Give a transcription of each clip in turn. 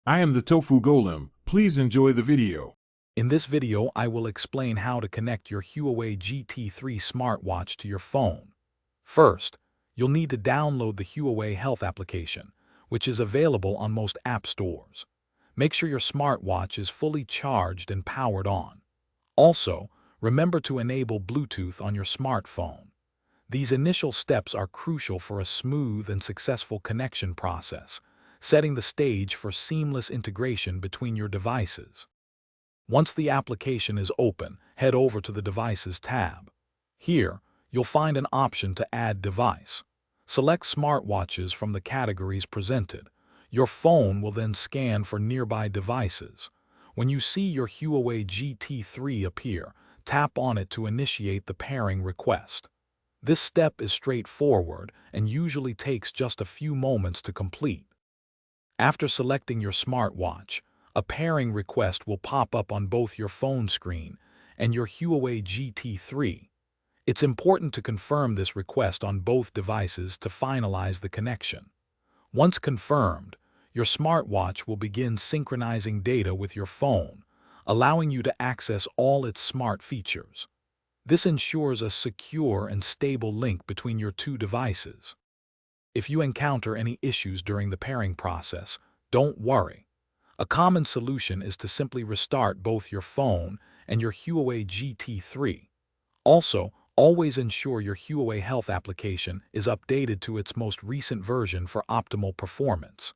I am the Tofu Golem. Please enjoy the video. In this video, I will explain how to connect your Huawei GT3 smartwatch to your phone. First, you'll need to download the Huawei Health application, which is available on most app stores. Make sure your smartwatch is fully charged and powered on. Also, remember to enable Bluetooth on your smartphone. These initial steps are crucial for a smooth and successful connection process, setting the stage for seamless integration between your devices. Once the application is open, head over to the Devices tab. Here, you'll find an option to add device. Select smartwatches from the categories presented. Your phone will then scan for nearby devices. When you see your Huawei GT3 appear, tap on it to initiate the pairing request. This step is straightforward and usually takes just a few moments to complete. After selecting your smartwatch, a pairing request will pop up on both your phone screen and your Huawei GT3. It's important to confirm this request on both devices to finalize the connection. Once confirmed, your smartwatch will begin synchronizing data with your phone, allowing you to access all its smart features. This ensures a secure and stable link between your two devices. If you encounter any issues during the pairing process, don't worry. A common solution is to simply restart both your phone and your Huawei GT3. Also, always ensure your Huawei Health application is updated to its most recent version for optimal performance.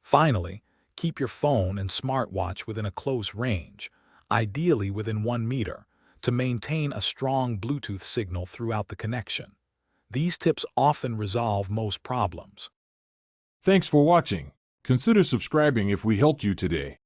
Finally, keep your phone and smartwatch within a close range, ideally within 1 meter, to maintain a strong Bluetooth signal throughout the connection. These tips often resolve most problems. Thanks for watching. Consider subscribing if we helped you today.